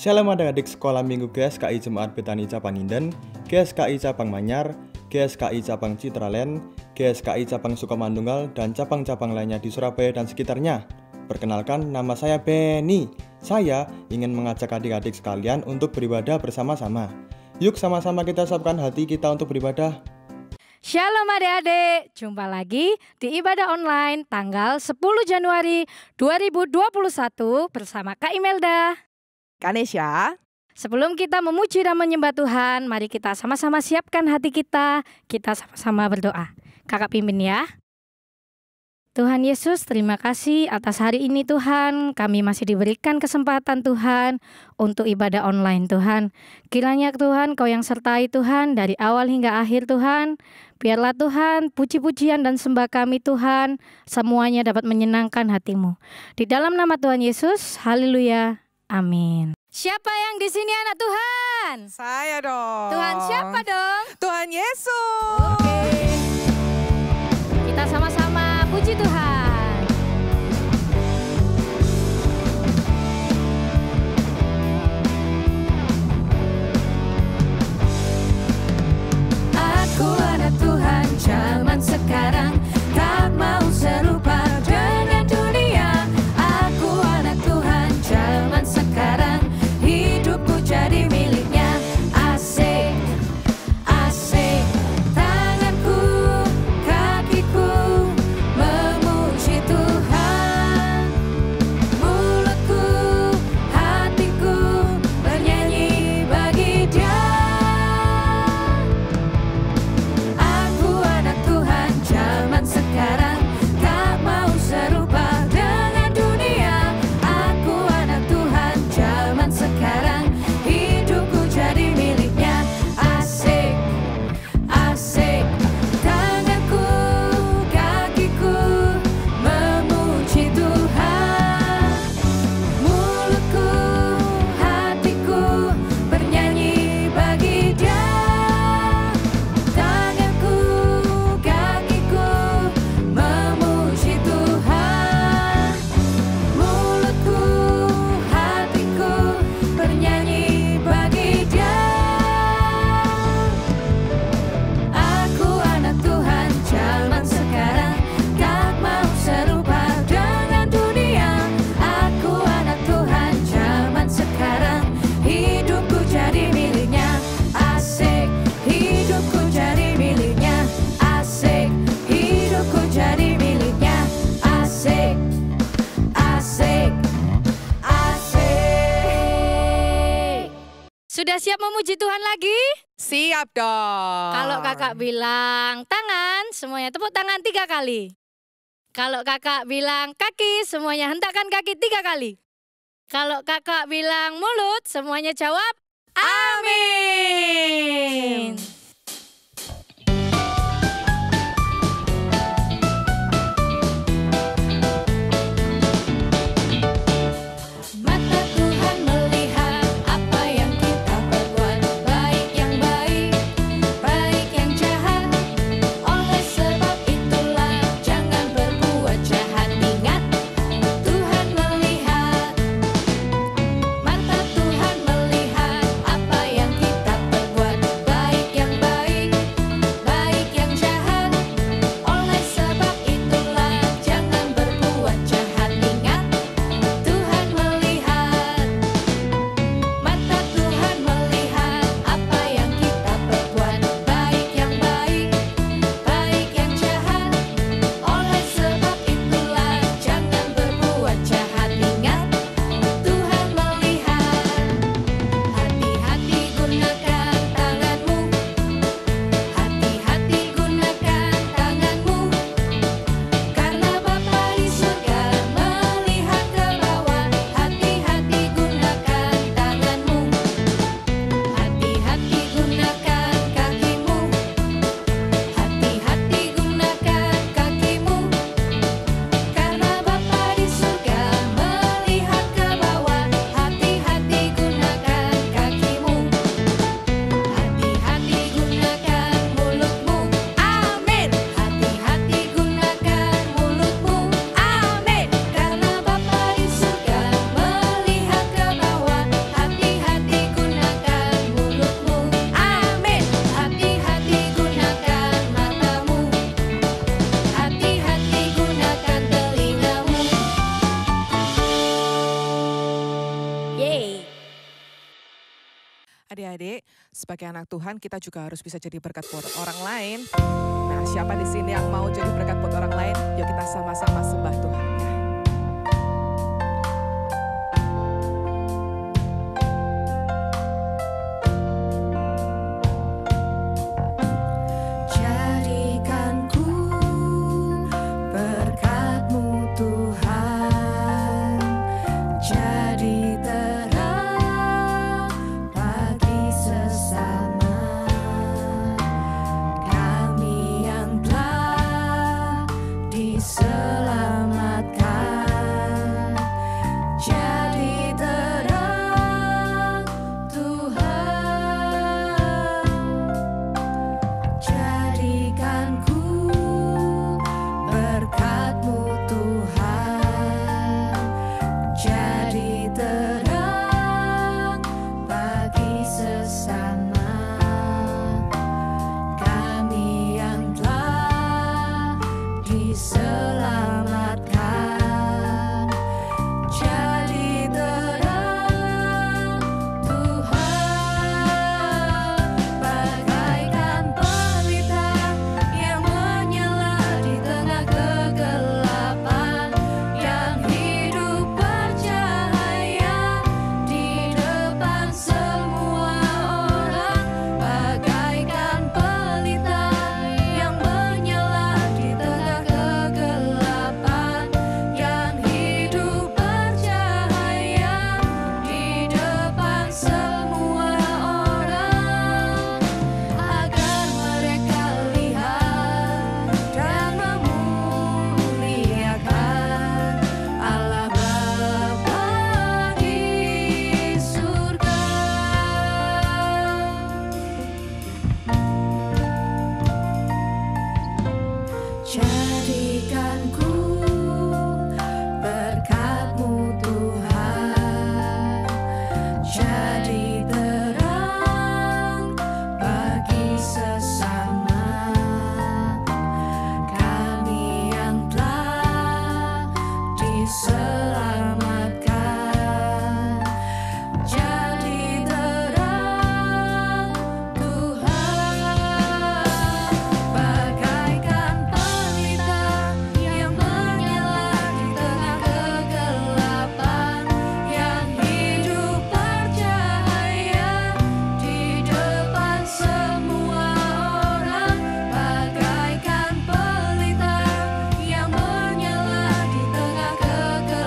Shalom adik-adik sekolah minggu GSKI Jemaat Betani Cabang Inden, GSKI Cabang Manyar, GSKI Cabang Citraland, GSKI Cabang Sukamandunggal, dan cabang-cabang lainnya di Surabaya dan sekitarnya. Perkenalkan, nama saya Benny. Saya ingin mengajak adik-adik sekalian untuk beribadah bersama-sama. Yuk sama-sama kita siapkan hati kita untuk beribadah. Shalom adik-adik, jumpa lagi di ibadah online tanggal 10 Januari 2021 bersama Kak Imelda, Kanesha. Sebelum kita memuji dan menyembah Tuhan, mari kita sama-sama siapkan hati kita sama-sama berdoa. Kakak pimpin ya. Tuhan Yesus, terima kasih atas hari ini Tuhan. Kami masih diberikan kesempatan Tuhan untuk ibadah online Tuhan. Kiranya Tuhan Kau yang sertai Tuhan dari awal hingga akhir Tuhan. Biarlah Tuhan puji-pujian dan sembah kami Tuhan semuanya dapat menyenangkan hati-Mu. Di dalam nama Tuhan Yesus, haleluya, amin. Siapa yang di sini anak Tuhan? Saya dong. Tuhan siapa dong? Tuhan Yesus. Oke. Kita sama-sama puji Tuhan. Aku anak Tuhan zaman sekarang, tak mau serupa dengan dunia. Aku anak Tuhan zaman sekarang, hidupku jadi miliknya. Asik, asik, tanganku, kakiku memuji Tuhan. Mulutku, hatiku bernyanyi bagi Dia. Aku anak Tuhan zaman sekarang, tak mau serupa dengan dunia. Aku anak Tuhan zaman sekarang, hidupku jadi miliknya. Asik, asik, tanganku, kakiku memuji Tuhan. Mulutku, hatiku bernyanyi bagi Dia. Tanganku, kakiku memuji Tuhan. Mulutku, hatiku bernyanyi bagi Dia. Aku anak Tuhan zaman sekarang, tak mau serupa dengan dunia. Aku anak Tuhan zaman sekarang, hidupku jadi miliknya. Asik, hidupku jadi miliknya. Asik, hidupku jadi miliknya. Asik, asik, asik. Sudah siap memuji Tuhan lagi? Siap dong. Kalau kakak bilang tangan, semuanya tepuk tangan 3 kali. Kalau kakak bilang kaki, semuanya hentakkan kaki 3 kali. Kalau kakak bilang mulut, semuanya jawab amin. Mata Tuhan melihat apa yang kita perbuat, baik yang baik, baik yang jahat. Oleh sebab itulah jangan berbuat jahat. Ingat, Tuhan melihat. Mata Tuhan melihat apa yang kita perbuat, baik yang adik-adik, sebagai anak Tuhan kita juga harus bisa jadi berkat buat orang lain. Nah, siapa di sini yang mau jadi berkat buat orang lain? Yuk kita sama-sama sembah Tuhan ya. Jadikan ku berkat-Mu Tuhan, jadi terang bagi sesama kami yang telah diselamatkan. Jadi terang Tuhan, jadikan ku berkat-Mu Tuhan, jadi terang bagi sesama kami yang telah diselamatkan. Jadi terang Tuhan, bagaikan pelita yang menyala di tengah kegelapan, yang hidup bercahaya di depan semua orang. Bagaikan pelita yang menyala di tengah kegelapan, yang hidup bercahaya di depan semua orang, agar mereka lihat dan memuliakan Allah Bapa di surga. Jadikan ku berkat-Mu Tuhan, jadi terang bagi sesama kami yang telah diselamatkan. Jadi terang Tuhan, bagaikan pelita yang menyala di tengah kegelapan, yang hidup bercahaya di depan semua orang. Bagaikan pelita yang menyala di tengah kegelapan,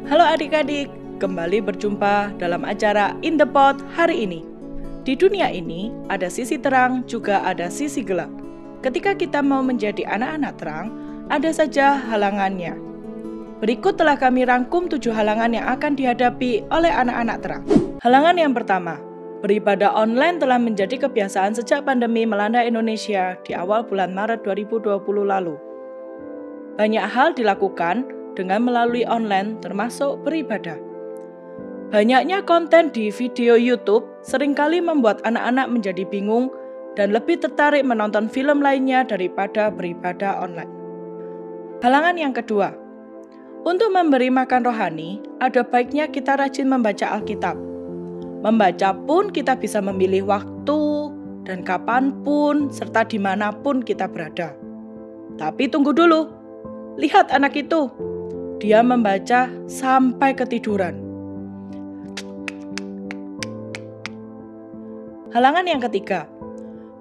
Halo adik-adik, kembali berjumpa dalam acara In The Pot hari ini. Di dunia ini ada sisi terang juga ada sisi gelap. Ketika kita mau menjadi anak-anak terang, ada saja halangannya. Berikut telah kami rangkum 7 halangan yang akan dihadapi oleh anak-anak terang. Halangan yang pertama, beribadah online telah menjadi kebiasaan sejak pandemi melanda Indonesia di awal bulan Maret 2020 lalu. Banyak hal dilakukan dengan melalui online termasuk beribadah. Banyaknya konten di video YouTube seringkali membuat anak-anak menjadi bingung dan lebih tertarik menonton film lainnya daripada beribadah online. Halangan yang kedua, untuk memberi makan rohani, ada baiknya kita rajin membaca Alkitab. Membaca pun kita bisa memilih waktu dan kapanpun serta dimanapun kita berada. Tapi tunggu dulu, lihat anak itu. Dia membaca sampai ketiduran. Halangan yang ketiga,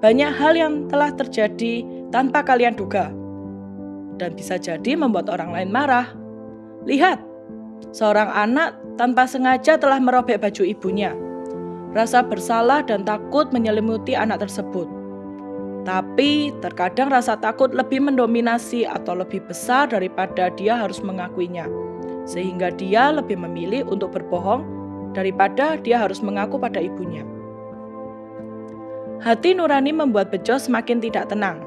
banyak hal yang telah terjadi tanpa kalian duga dan bisa jadi membuat orang lain marah. Lihat, seorang anak tanpa sengaja telah merobek baju ibunya. Rasa bersalah dan takut menyelimuti anak tersebut. Tapi terkadang rasa takut lebih mendominasi atau lebih besar daripada dia harus mengakuinya. Sehingga dia lebih memilih untuk berbohong daripada dia harus mengaku pada ibunya. Hati nurani membuat Bejo semakin tidak tenang.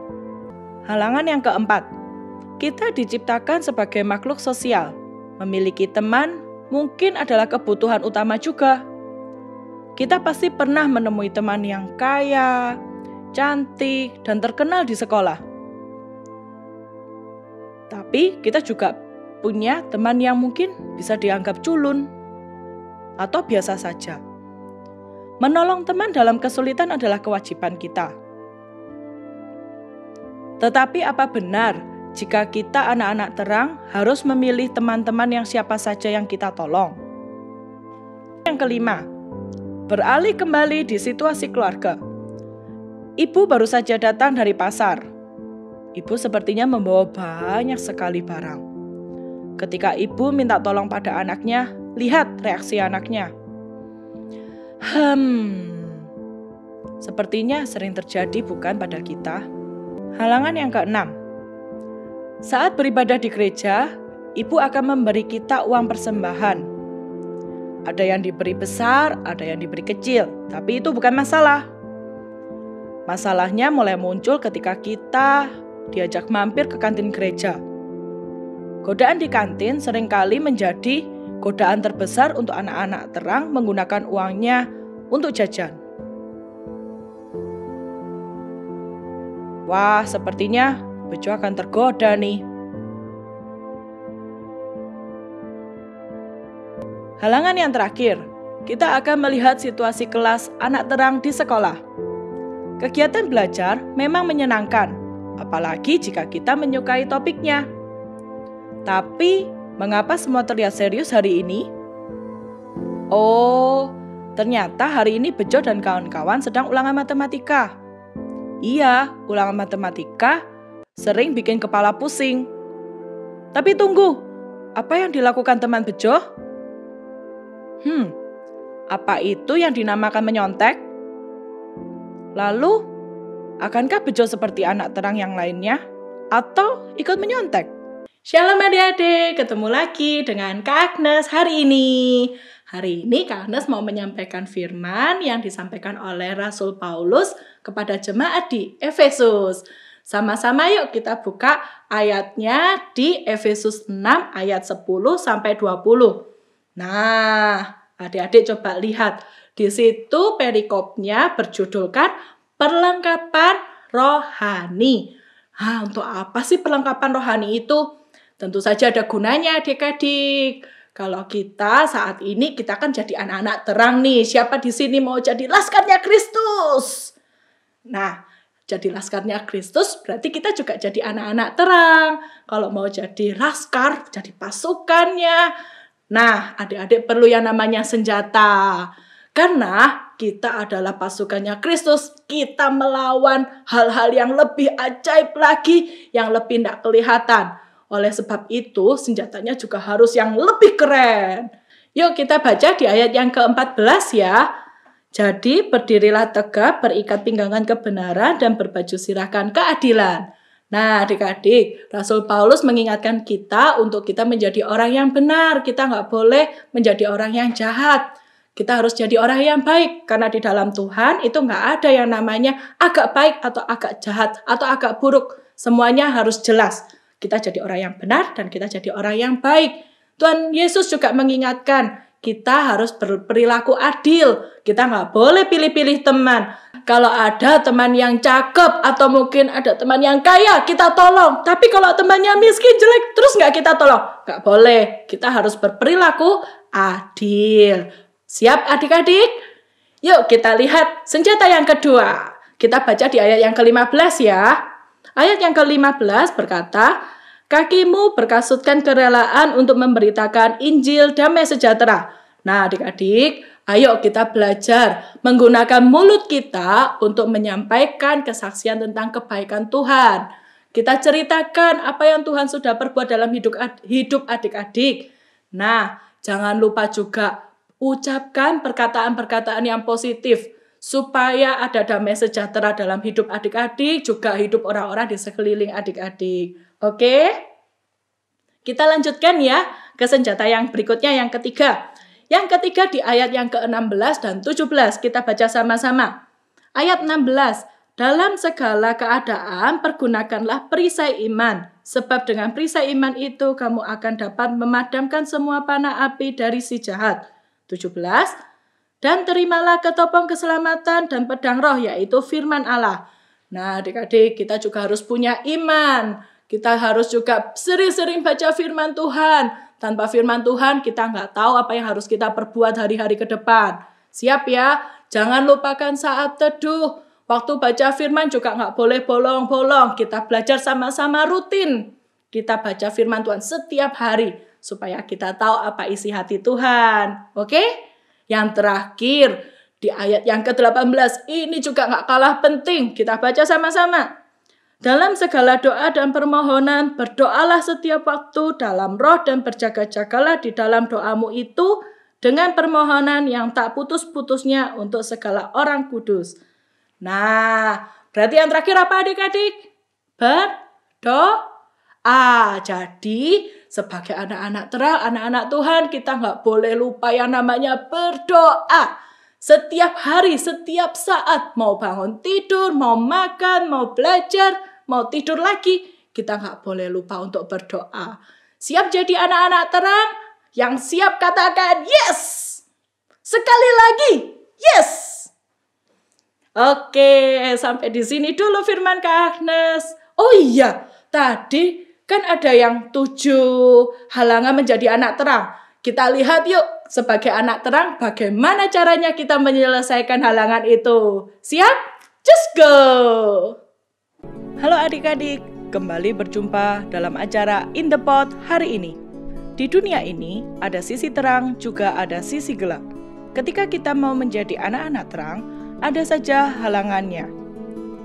Halangan yang keempat, kita diciptakan sebagai makhluk sosial. Memiliki teman mungkin adalah kebutuhan utama juga. Kita pasti pernah menemui teman yang kaya, cantik, dan terkenal di sekolah. Tapi kita juga punya teman yang mungkin bisa dianggap culun atau biasa saja. Menolong teman dalam kesulitan adalah kewajiban kita. Tetapi apa benar jika kita anak-anak terang harus memilih teman-teman yang siapa saja yang kita tolong? Yang kelima, beralih kembali di situasi keluarga. Ibu baru saja datang dari pasar. Ibu sepertinya membawa banyak sekali barang. Ketika ibu minta tolong pada anaknya, lihat reaksi anaknya. Sepertinya sering terjadi bukan pada kita. Halangan yang keenam. Saat beribadah di gereja, ibu akan memberi kita uang persembahan. Ada yang diberi besar, ada yang diberi kecil, tapi itu bukan masalah. Masalahnya mulai muncul ketika kita diajak mampir ke kantin gereja. Godaan di kantin seringkali menjadi godaan terbesar untuk anak-anak terang menggunakan uangnya untuk jajan. Wah, sepertinya Bejo akan tergoda nih. Halangan yang terakhir, kita akan melihat situasi kelas anak terang di sekolah. Kegiatan belajar memang menyenangkan, apalagi jika kita menyukai topiknya. Tapi, mengapa semua terlihat serius hari ini? Oh, ternyata hari ini Bejo dan kawan-kawan sedang ulangan matematika. Iya, ulangan matematika sering bikin kepala pusing. Tapi tunggu, apa yang dilakukan teman Bejo? Apa itu yang dinamakan menyontek? Lalu, akankah Bejo seperti anak terang yang lainnya? Atau ikut menyontek? Shalom adik-adik, ketemu lagi dengan Kak Agnes hari ini. Hari ini Kak Agnes mau menyampaikan firman yang disampaikan oleh Rasul Paulus kepada jemaat di Efesus. Sama-sama yuk kita buka ayatnya di Efesus 6 ayat 10 sampai 20. Nah, adik-adik coba lihat. Di situ perikopnya berjudulkan perlengkapan rohani. Untuk apa sih perlengkapan rohani itu? Tentu saja ada gunanya adik-adik. Kalau kita saat ini kita kan jadi anak-anak terang nih. Siapa di sini mau jadi laskarnya Kristus? Nah, jadi laskarnya Kristus berarti kita juga jadi anak-anak terang. Kalau mau jadi laskar, jadi pasukannya. Nah, adik-adik perlu yang namanya senjata. Karena kita adalah pasukannya Kristus, kita melawan hal-hal yang lebih ajaib lagi, yang lebih tidak kelihatan. Oleh sebab itu, senjatanya juga harus yang lebih keren. Yuk kita baca di ayat yang ke-14 ya. Jadi berdirilah tegap, berikat pinggangan kebenaran, dan berbaju sirahkan keadilan. Nah adik-adik, Rasul Paulus mengingatkan kita untuk kita menjadi orang yang benar. Kita nggak boleh menjadi orang yang jahat. Kita harus jadi orang yang baik. Karena di dalam Tuhan itu nggak ada yang namanya agak baik atau agak jahat atau agak buruk. Semuanya harus jelas. Kita jadi orang yang benar dan kita jadi orang yang baik. Tuhan Yesus juga mengingatkan kita harus berperilaku adil. Kita nggak boleh pilih-pilih teman. Kalau ada teman yang cakep atau mungkin ada teman yang kaya, kita tolong. Tapi kalau temannya miskin, jelek, terus nggak kita tolong? Nggak boleh. Kita harus berperilaku adil. Siap adik-adik? Yuk kita lihat senjata yang kedua. Kita baca di ayat yang ke-15 ya. Ayat yang ke-15 berkata, kakimu berkasutkan kerelaan untuk memberitakan Injil damai sejahtera. Nah adik-adik, ayo kita belajar menggunakan mulut kita untuk menyampaikan kesaksian tentang kebaikan Tuhan. Kita ceritakan apa yang Tuhan sudah perbuat dalam hidup adik-adik. Nah, jangan lupa juga ucapkan perkataan-perkataan yang positif supaya ada damai sejahtera dalam hidup adik-adik, juga hidup orang-orang di sekeliling adik-adik. Oke? Kita lanjutkan ya ke senjata yang berikutnya, yang ketiga. Yang ketiga di ayat yang ke-16 dan 17. Kita baca sama-sama. Ayat 16. Dalam segala keadaan pergunakanlah perisai iman. Sebab dengan perisai iman itu kamu akan dapat memadamkan semua panah api dari si jahat. 17. Dan terimalah ketopong keselamatan dan pedang roh, yaitu firman Allah. Nah adik-adik, kita juga harus punya iman. Kita harus juga sering-sering baca firman Tuhan. Tanpa firman Tuhan kita nggak tahu apa yang harus kita perbuat hari-hari ke depan. Siap ya? Jangan lupakan saat teduh. Waktu baca firman juga nggak boleh bolong-bolong. Kita belajar sama-sama rutin. Kita baca firman Tuhan setiap hari. Supaya kita tahu apa isi hati Tuhan. Oke? Yang terakhir, di ayat yang ke-18. Ini juga nggak kalah penting. Kita baca sama-sama. Dalam segala doa dan permohonan, berdoalah setiap waktu dalam roh dan berjaga-jagalah di dalam doamu itu dengan permohonan yang tak putus-putusnya untuk segala orang kudus. Nah, berarti yang terakhir apa adik-adik? Berdoa. Jadi, sebagai anak-anak terang, anak-anak Tuhan, kita nggak boleh lupa yang namanya berdoa. Setiap hari, setiap saat, mau bangun tidur, mau makan, mau belajar, mau tidur lagi, kita nggak boleh lupa untuk berdoa. Siap jadi anak-anak terang? Yang siap katakan yes! Sekali lagi, yes! Oke, sampai di sini dulu firman Kak Agnes. Oh iya, tadi kan ada yang 7 halangan menjadi anak terang. Kita lihat yuk, sebagai anak terang, bagaimana caranya kita menyelesaikan halangan itu. Siap? Just go! Halo adik-adik, kembali berjumpa dalam acara In The Pot hari ini. Di dunia ini, ada sisi terang, juga ada sisi gelap. Ketika kita mau menjadi anak-anak terang, ada saja halangannya.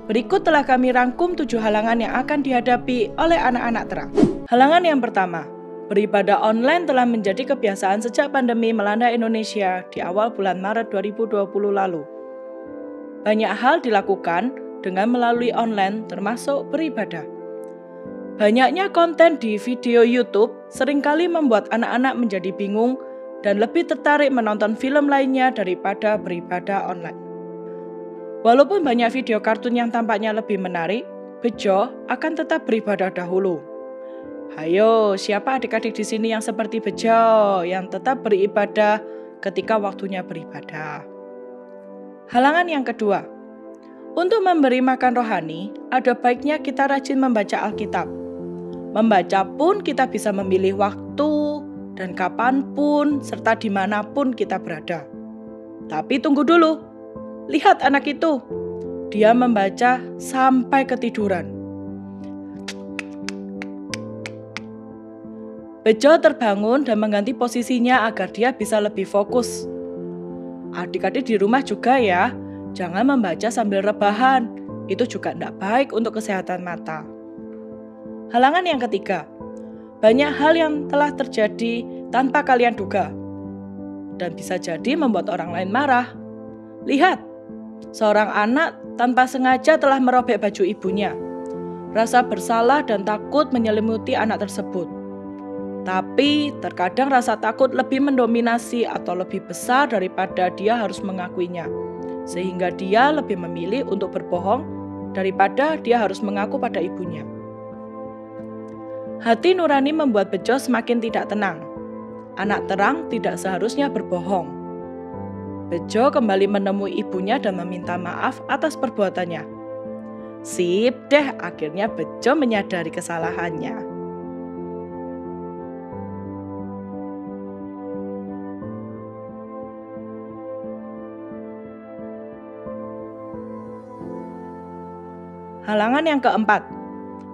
Berikut telah kami rangkum 7 halangan yang akan dihadapi oleh anak-anak terang. Halangan yang pertama, beribadah online telah menjadi kebiasaan sejak pandemi melanda Indonesia di awal bulan Maret 2020 lalu. Banyak hal dilakukan dengan melalui online termasuk beribadah. Banyaknya konten di video YouTube seringkali membuat anak-anak menjadi bingung dan lebih tertarik menonton film lainnya daripada beribadah online. Walaupun banyak video kartun yang tampaknya lebih menarik, Bejo akan tetap beribadah dahulu. Hayo, siapa adik-adik di sini yang seperti Bejo, yang tetap beribadah ketika waktunya beribadah? Halangan yang kedua, untuk memberi makan rohani, ada baiknya kita rajin membaca Alkitab. Membaca pun kita bisa memilih waktu dan kapanpun serta dimanapun kita berada. Tapi tunggu dulu. Lihat anak itu, dia membaca sampai ketiduran. Bejo terbangun dan mengganti posisinya agar dia bisa lebih fokus. Adik-adik di rumah juga ya, jangan membaca sambil rebahan. Itu juga tidak baik untuk kesehatan mata. Halangan yang ketiga, banyak hal yang telah terjadi tanpa kalian duga, dan bisa jadi membuat orang lain marah. Lihat, seorang anak tanpa sengaja telah merobek baju ibunya. Rasa bersalah dan takut menyelimuti anak tersebut. Tapi terkadang rasa takut lebih mendominasi atau lebih besar daripada dia harus mengakuinya. Sehingga dia lebih memilih untuk berbohong daripada dia harus mengaku pada ibunya. Hati nurani membuat Bejo semakin tidak tenang. Anak terang tidak seharusnya berbohong. Bejo kembali menemui ibunya dan meminta maaf atas perbuatannya. Sip deh, akhirnya Bejo menyadari kesalahannya. Halangan yang keempat,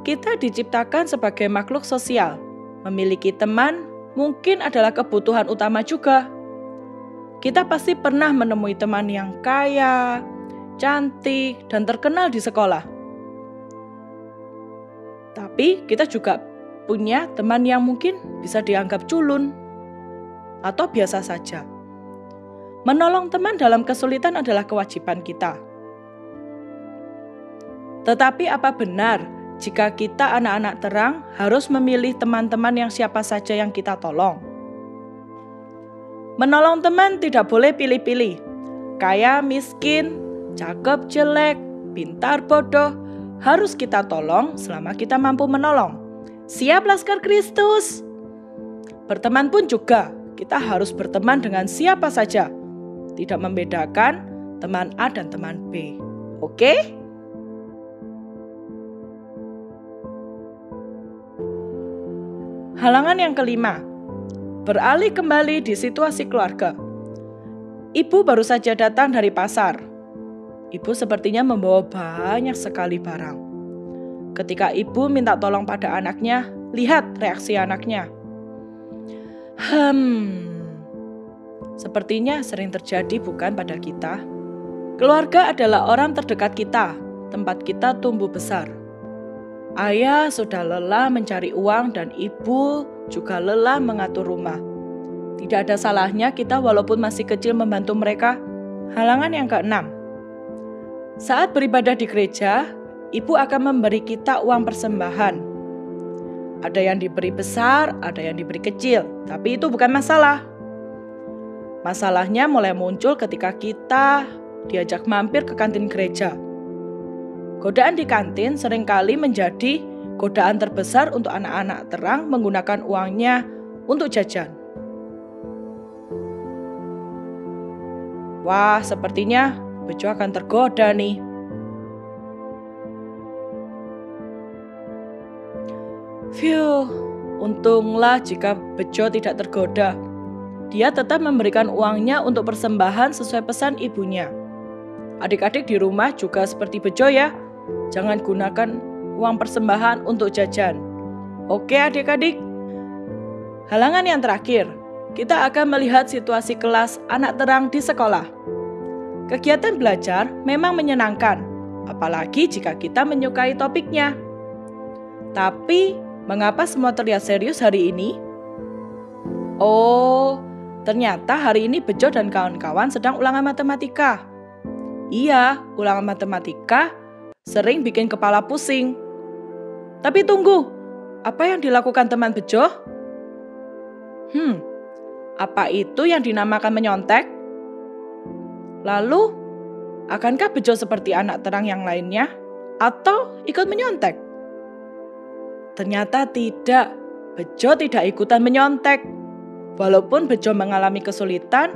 kita diciptakan sebagai makhluk sosial. Memiliki teman mungkin adalah kebutuhan utama juga. Kita pasti pernah menemui teman yang kaya, cantik, dan terkenal di sekolah. Tapi kita juga punya teman yang mungkin bisa dianggap culun atau biasa saja. Menolong teman dalam kesulitan adalah kewajiban kita. Tetapi apa benar jika kita anak-anak terang harus memilih teman-teman yang siapa saja yang kita tolong? Menolong teman tidak boleh pilih-pilih. Kaya, miskin, cakep, jelek, pintar, bodoh, harus kita tolong selama kita mampu menolong. Siap Laskar Kristus? Berteman pun juga, kita harus berteman dengan siapa saja. Tidak membedakan teman A dan teman B. Oke? Halangan yang kelima, beralih kembali di situasi keluarga. Ibu baru saja datang dari pasar. Ibu sepertinya membawa banyak sekali barang. Ketika ibu minta tolong pada anaknya, lihat reaksi anaknya. Sepertinya sering terjadi bukan pada kita. Keluarga adalah orang terdekat kita, tempat kita tumbuh besar. Ayah sudah lelah mencari uang dan ibu juga lelah mengatur rumah. Tidak ada salahnya kita walaupun masih kecil membantu mereka. Halangan yang keenam. Saat beribadah di gereja, ibu akan memberi kita uang persembahan. Ada yang diberi besar, ada yang diberi kecil, tapi itu bukan masalah. Masalahnya mulai muncul ketika kita diajak mampir ke kantin gereja. Godaan di kantin seringkali menjadi godaan terbesar untuk anak-anak terang menggunakan uangnya untuk jajan. Wah, sepertinya Bejo akan tergoda nih. Untunglah jika Bejo tidak tergoda. Dia tetap memberikan uangnya untuk persembahan sesuai pesan ibunya. Adik-adik di rumah juga seperti Bejo ya. Jangan gunakan uang persembahan untuk jajan. Oke adik-adik? Halangan yang terakhir, kita akan melihat situasi kelas anak terang di sekolah. Kegiatan belajar memang menyenangkan, apalagi jika kita menyukai topiknya. Tapi, mengapa semua terlihat serius hari ini? Oh, ternyata hari ini Bejo dan kawan-kawan sedang ulangan matematika. Iya, ulangan matematika sering bikin kepala pusing. Tapi tunggu, apa yang dilakukan teman Bejo? Apa itu yang dinamakan menyontek? Lalu, akankah Bejo seperti anak terang yang lainnya? Atau ikut menyontek? Ternyata tidak, Bejo tidak ikutan menyontek. Walaupun Bejo mengalami kesulitan,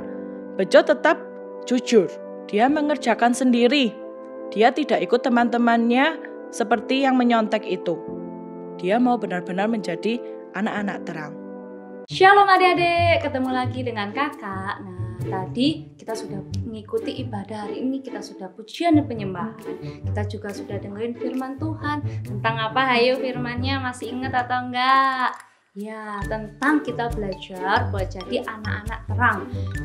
Bejo tetap jujur. Dia mengerjakan sendiri. Dia tidak ikut teman-temannya seperti yang menyontek itu. Dia mau benar-benar menjadi anak-anak terang. Shalom adik-adik, ketemu lagi dengan kakak. Nah, tadi kita sudah mengikuti ibadah hari ini, kita sudah pujian dan penyembahan. Kita juga sudah dengerin firman Tuhan. Tentang apa? Hayo firmannya masih ingat atau enggak? Ya, tentang kita belajar buat jadi anak-anak terang.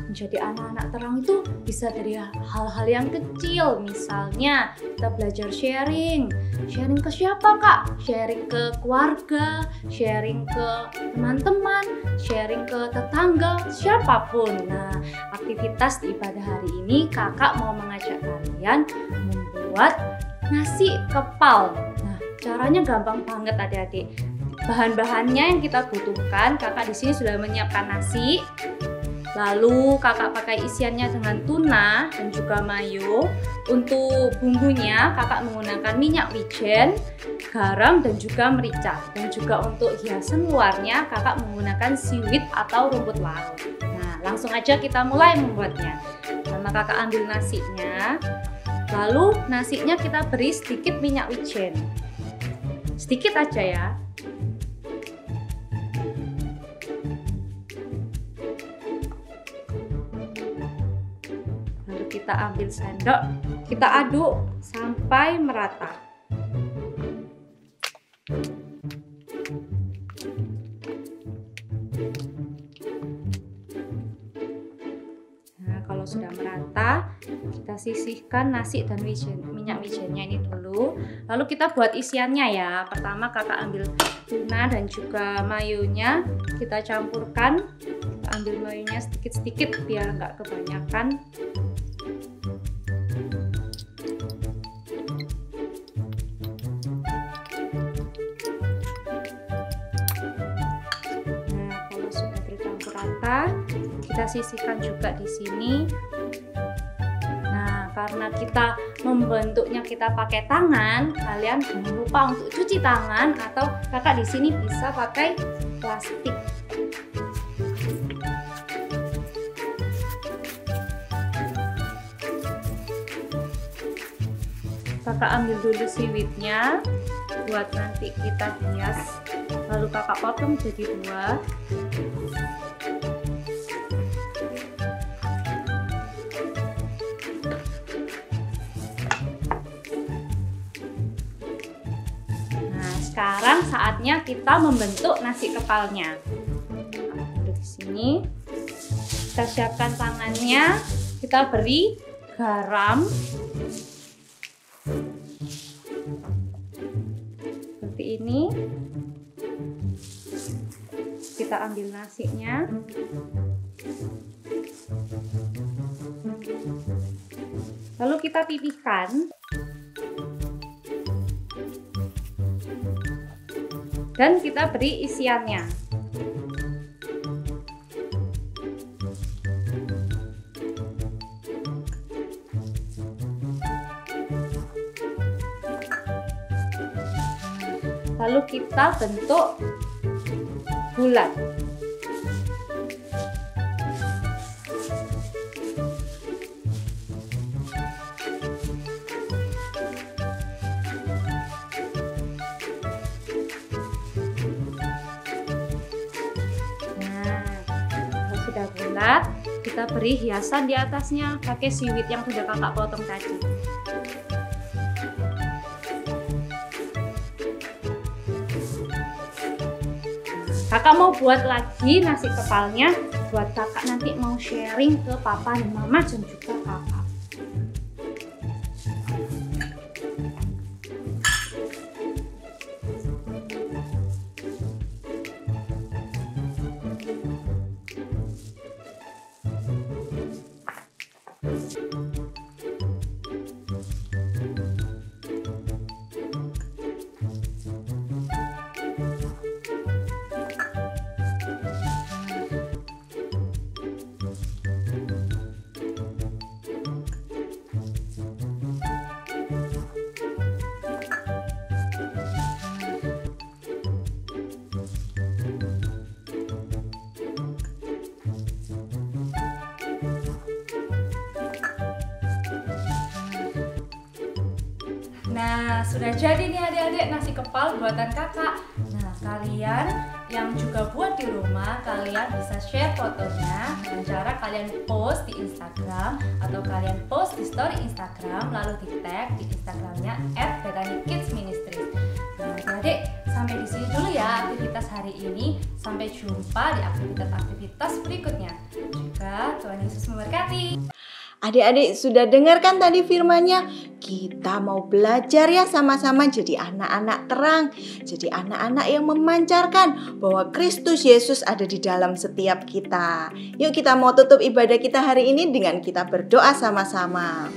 Menjadi anak-anak terang itu bisa dari hal-hal yang kecil. Misalnya, kita belajar sharing. Sharing ke siapa, Kak? Sharing ke keluarga, sharing ke teman-teman, sharing ke tetangga, siapapun. Nah, aktivitas di ibadah hari ini, Kakak mau mengajak kalian membuat nasi kepal. Nah, caranya gampang banget adik-adik. Bahan-bahannya yang kita butuhkan, kakak di sini sudah menyiapkan nasi. Lalu kakak pakai isiannya dengan tuna dan juga mayo. Untuk bumbunya kakak menggunakan minyak wijen, garam dan juga merica. Dan juga untuk hiasan luarnya kakak menggunakan seaweed atau rumput laut. Nah, langsung aja kita mulai membuatnya. Pertama kakak ambil nasinya. Lalu nasinya kita beri sedikit minyak wijen. Sedikit aja ya. Kita ambil sendok, kita aduk sampai merata. Nah, kalau sudah merata, kita sisihkan nasi dan minyak wijennya ini dulu. Lalu kita buat isiannya ya. Pertama kakak ambil tuna dan juga mayonya, kita campurkan. Kita ambil mayonya sedikit-sedikit biar nggak kebanyakan. Kita sisihkan juga di sini. Nah, karena kita membentuknya kita pakai tangan, kalian jangan lupa untuk cuci tangan atau kakak di sini bisa pakai plastik. Kakak ambil dulu seaweednya buat nanti kita hias. Lalu kakak potong jadi 2. Sekarang saatnya kita membentuk nasi kepalnya. Di sini kita siapkan tangannya, kita beri garam seperti ini. Kita ambil nasinya. Lalu kita pipihkan. Dan kita beri isiannya. Lalu kita bentuk bulat. Sudah bulat, kita beri hiasan di atasnya pakai seaweed yang sudah kakak potong tadi. Kakak mau buat lagi nasi kepalnya buat kakak nanti mau sharing ke papa dan mama dan juga kakak. Nah, sudah jadi nih adik-adik nasi kepal buatan kakak. Nah, kalian yang juga buat di rumah, kalian bisa share fotonya dengan cara kalian post di Instagram atau kalian post di story Instagram lalu di tag di Instagramnya @BethanyKidsMinistries. Nah, adik-adik Sampai di sini dulu ya aktivitas hari ini. Sampai jumpa di aktivitas-aktivitas berikutnya. Juga Tuhan Yesus memberkati. Adik-adik sudah dengarkan tadi firman-Nya? Kita mau belajar ya sama-sama jadi anak-anak terang, jadi anak-anak yang memancarkan bahwa Kristus Yesus ada di dalam setiap kita. Yuk kita mau tutup ibadah kita hari ini dengan kita berdoa sama-sama.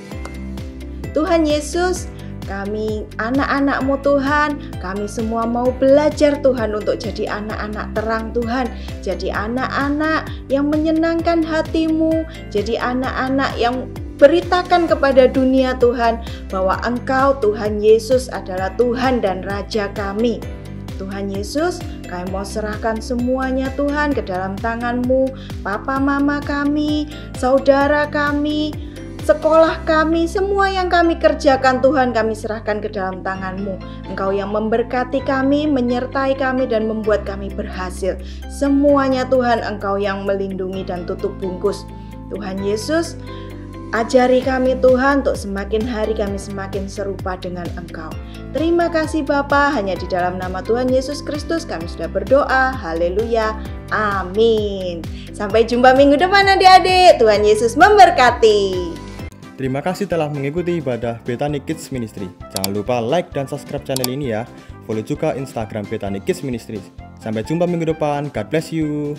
Tuhan Yesus, kami anak-anak-Mu Tuhan, kami semua mau belajar Tuhan untuk jadi anak-anak terang Tuhan. Jadi anak-anak yang menyenangkan hati-Mu, jadi anak-anak yang beritakan kepada dunia Tuhan bahwa Engkau Tuhan Yesus adalah Tuhan dan Raja kami. Tuhan Yesus, kami mau serahkan semuanya Tuhan ke dalam tangan-Mu, papa mama kami, saudara kami, sekolah kami, semua yang kami kerjakan Tuhan kami serahkan ke dalam tangan-Mu. Engkau yang memberkati kami, menyertai kami dan membuat kami berhasil. Semuanya Tuhan Engkau yang melindungi dan tutup bungkus. Tuhan Yesus, ajari kami Tuhan untuk semakin hari kami semakin serupa dengan Engkau. Terima kasih Bapa, hanya di dalam nama Tuhan Yesus Kristus kami sudah berdoa. Haleluya. Amin. Sampai jumpa minggu depan adik-adik. Tuhan Yesus memberkati. Terima kasih telah mengikuti ibadah Bethany Kids Ministry. Jangan lupa like dan subscribe channel ini ya. Follow juga Instagram Bethany Kids Ministry. Sampai jumpa minggu depan. God bless you.